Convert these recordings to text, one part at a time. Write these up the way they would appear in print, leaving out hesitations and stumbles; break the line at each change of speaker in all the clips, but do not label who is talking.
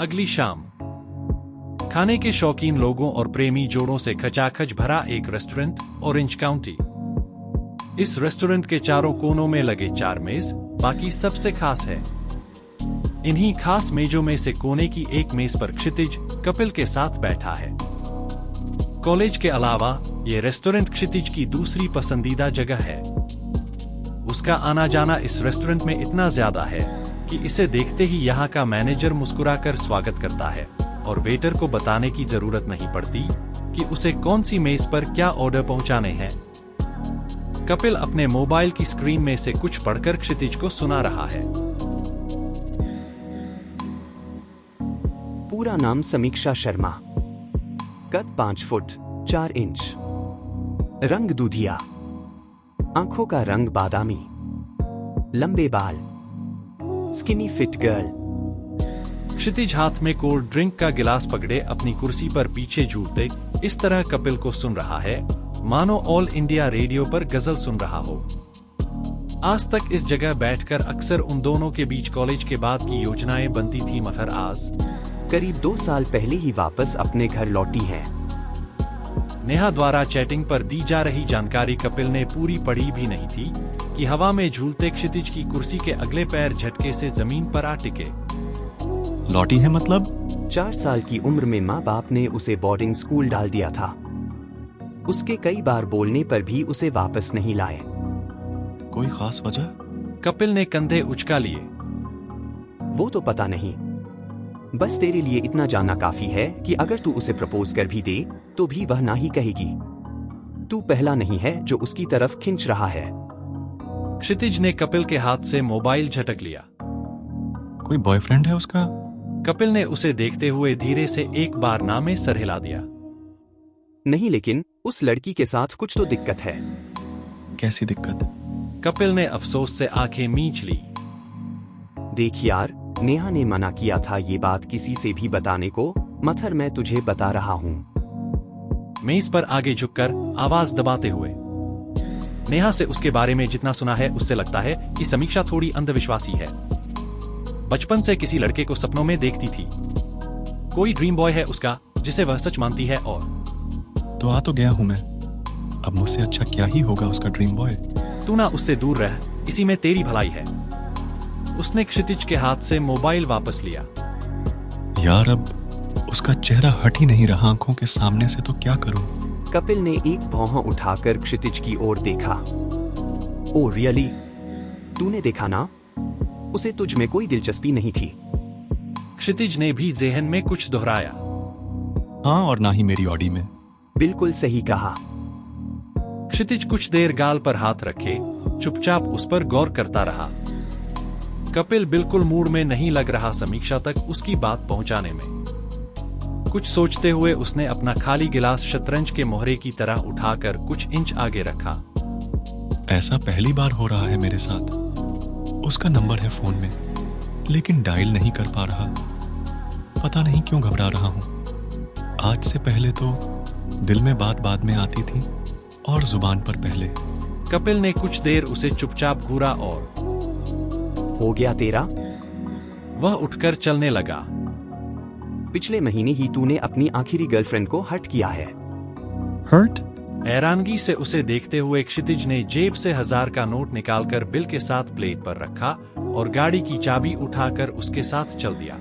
अगली शाम खाने के शौकीन लोगों और प्रेमी जोड़ों से खचाखच भरा एक रेस्टोरेंट, ऑरेंज काउंटी। इस रेस्टोरेंट के चारों कोनों में लगे 4 मेज बाकी सबसे खास है। इन्हीं खास मेजों में से कोने की एक मेज पर क्षितिज कपिल के साथ बैठा है। कॉलेज के अलावा ये रेस्टोरेंट क्षितिज की दूसरी पसंदीदा जगह है। उसका आना जाना इस रेस्टोरेंट में इतना ज्यादा है कि इसे देखते ही यहाँ का मैनेजर मुस्कुराकर स्वागत करता है और वेटर को बताने की जरूरत नहीं पड़ती कि उसे कौन सी मेज पर क्या ऑर्डर पहुंचाने हैं। कपिल अपने मोबाइल की स्क्रीन में से कुछ पढ़कर क्षितिज को सुना रहा है।
पूरा नाम समीक्षा शर्मा, कद 5 फुट 4 इंच, रंग दूधिया, आंखों का रंग बादामी, लंबे बाल, स्किनी फिट गर्ल।
क्षितिज हाथ में कोल्ड ड्रिंक का गिलास पकड़े अपनी कुर्सी पर पीछे झूलते इस तरह कपिल को सुन रहा है मानो ऑल इंडिया रेडियो पर गजल सुन रहा हो। आज तक इस जगह बैठकर अक्सर उन दोनों के बीच कॉलेज के बाद की योजनाएं बनती थी, मगर आज
करीब 2 साल पहले ही वापस अपने घर लौटी है।
नेहा द्वारा चैटिंग पर दी जा रही जानकारी कपिल ने पूरी पढ़ी भी नहीं थी कि हवा में झूलते क्षितिज की कुर्सी के अगले पैर झटके से जमीन पर आ टिके।
लौटी है मतलब?
4 साल की उम्र में माँ बाप ने उसे बोर्डिंग स्कूल डाल दिया था। उसके कई बार बोलने पर भी उसे वापस नहीं लाए।
कोई खास वजह?
कपिल ने कंधे उचका लिए।
वो तो पता नहीं, बस तेरे लिए इतना जानना काफी है कि अगर तू उसे प्रपोज कर भी दे तो भी वह ना ही कहेगी। तू पहला नहीं है जो उसकी तरफ खिंच रहा है।
क्षितिज ने कपिल के हाथ से मोबाइल झटक लिया।
कोई बॉयफ्रेंड है उसका?
कपिल ने उसे देखते हुए धीरे से एक बार ना में सर हिला दिया।
नहीं, लेकिन उस लड़की के साथ कुछ तो दिक्कत है।
कैसी दिक्कत?
कपिल ने अफसोस से आंखें मींच ली।
देख यार, नेहा ने मना किया था ये बात किसी से भी बताने को, मगर मैं तुझे बता रहा हूँ।
मेज पर आगे झुककर आवाज दबाते हुए। नेहा से उसके बारे में जितना सुना है उससे लगता है कि समीक्षा थोड़ी अंधविश्वासी है। बचपन से किसी लड़के को सपनों में देखती थी। कोई ड्रीम बॉय है उसका जिसे वह सच मानती है। और
तो आ तो गया हूं मैं, अब मुझसे अच्छा क्या ही होगा उसका ड्रीम बॉय।
तू ना उससे दूर रह, इसी में तेरी भलाई है। उसने क्षितिज के हाथ से मोबाइल वापस लिया।
यार अब उसका चेहरा हट ही नहीं रहा आंखों के सामने से, तो क्या करूं?
कपिल ने एक भौं उठाकर क्षितिज की ओर देखा। Oh really? तूने देखा ना? उसे तुझ में कोई दिलचस्पी नहीं थी।
क्षितिज ने भी ज़हन में कुछ दोहराया।
हाँ, और ना ही मेरी ऑडी में।
बिल्कुल सही कहा।
क्षितिज कुछ देर गाल पर हाथ रखे चुपचाप उस पर गौर करता रहा। कपिल बिल्कुल मूड में नहीं लग रहा समीक्षा तक उसकी बात पहुंचाने में। कुछ सोचते हुए उसने अपना खाली गिलास शतरंज के मोहरे की तरह उठाकर कुछ इंच आगे रखा।
ऐसा पहली बार हो रहा है मेरे साथ। उसका नंबर है फोन में, लेकिन डायल नहीं कर पा रहा। पता नहीं क्यों घबरा रहा हूं। आज से पहले तो दिल में बात बाद में आती थी और जुबान पर पहले।
कपिल ने कुछ देर उसे चुपचाप घूरा और
हो गया तेरा?
वह उठकर चलने लगा।
पिछले महीने ही तूने अपनी आखिरी गर्लफ्रेंड को हर्ट किया है।
हर्ट?
हैरानगी से उसे देखते हुए क्षितिज ने जेब से 1000 का नोट निकालकर बिल के साथ प्लेट पर रखा और गाड़ी की चाबी उठाकर उसके साथ चल दिया।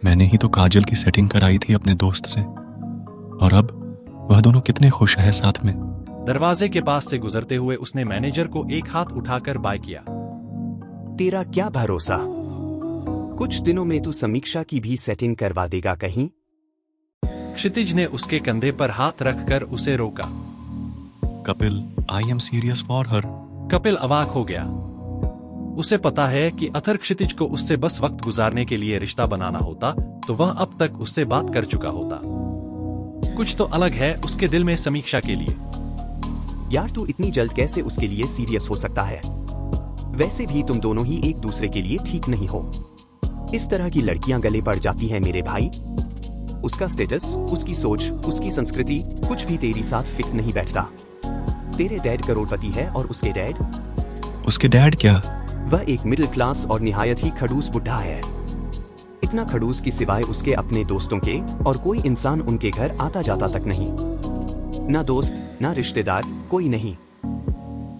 मैंने ही तो काजल की सेटिंग कराई थी अपने दोस्त से, और अब वह दोनों कितने खुश है साथ में।
दरवाजे के पास से गुजरते हुए उसने मैनेजर को एक हाथ उठाकर बाय किया।
तेरा क्या भरोसा, कुछ दिनों में तू समीक्षा की भी सेटिंग करवा देगा कहीं?
क्षितिज ने उसके कंधे पर हाथ रखकर उसे रोका।
Kapil, I am serious for her.
Kapil अवाक हो गया। उसे पता है कि अथर क्षितिज को उससे बस वक्त गुजारने के लिए रिश्ता बनाना होता तो वह अब तक उससे बात कर चुका होता। कुछ तो अलग है उसके दिल में समीक्षा के लिए।
यार तू इतनी जल्द कैसे उसके लिए सीरियस हो सकता है? वैसे भी तुम दोनों ही एक दूसरे के लिए ठीक नहीं हो। इस तरह की लड़कियां गले पड़ जाती हैं मेरे भाई। उसका स्टेटस, उसकी सोच, उसकी संस्कृति कुछ भी तेरी साथ फिट नहीं बैठता। तेरे डैड करोड़पति है और उसके डैड
क्या?
वह एक मिडिल क्लास और निहायत ही खड़ूस बुढ़ा है। इतना खड़ूस कि सिवाय उसके अपने दोस्तों के और कोई इंसान उनके घर आता जाता तक नहीं। ना दोस्त ना रिश्तेदार, कोई नहीं।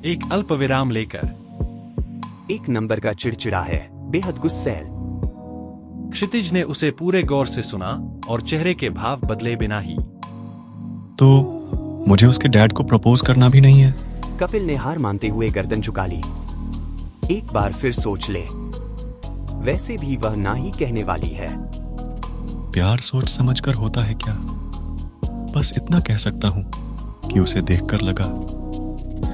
एक अल्प विराम लेकर
एक नंबर का चिड़चिड़ा है, बेहद गुस्सैल।
क्षितिज ने उसे पूरे गौर से सुना और चेहरे के भाव बदले बिना ही।
तो मुझे उसके डैड को प्रपोज करना भी नहीं है?
कपिल ने हार मानते हुए गर्दन झुका ली। एक बार फिर सोच ले, वैसे भी वह ना ही कहने वाली है।
प्यार सोच समझकर होता है क्या? बस इतना कह सकता हूं कि उसे देखकर लगा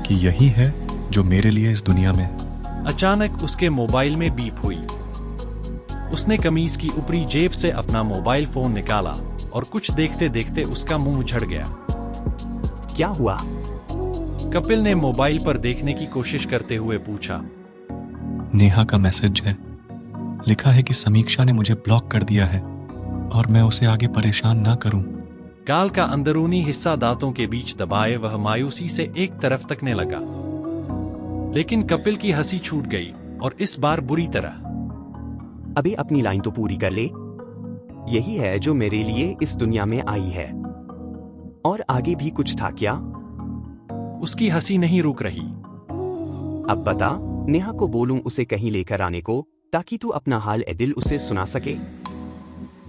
कि यही है जो मेरे लिए इस दुनिया में है।
अचानक उसके मोबाइल में बीप हुई। उसने कमीज की ऊपरी जेब से अपना मोबाइल फोन निकाला और कुछ देखते देखते उसका मुंह झड़ गया।
क्या हुआ?
कपिल ने मोबाइल पर देखने की कोशिश करते हुए पूछा। नेहा का मैसेज है। लिखा है कि समीक्षा ने मुझे ब्लॉक कर दिया है और मैं उसे आगे परेशान ना करूं।
गाल का अंदरूनी हिस्सा दांतों के बीच दबाए वह मायूसी से एक तरफ तकने लगा, लेकिन कपिल की हंसी छूट गई और इस बार बुरी तरह।
अबे अपनी लाइन तो पूरी कर ले। यही है जो मेरे लिए इस दुनिया में आई है। और आगे भी कुछ था क्या?
उसकी हंसी नहीं रुक रही।
अब बता, नेहा को बोलूं उसे कहीं लेकर आने को, ताकि तू अपना हाल ए दिल उसे सुना सके।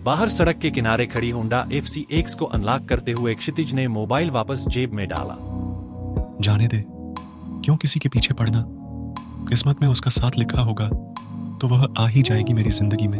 बाहर सड़क के किनारे खड़ी होंडा FC-X को अनलॉक करते हुए क्षितिज ने मोबाइल वापस जेब में डाला।
जाने दे, क्यों किसी के पीछे पड़ना? किस्मत में उसका साथ लिखा होगा तो वह आ ही जाएगी मेरी जिंदगी में।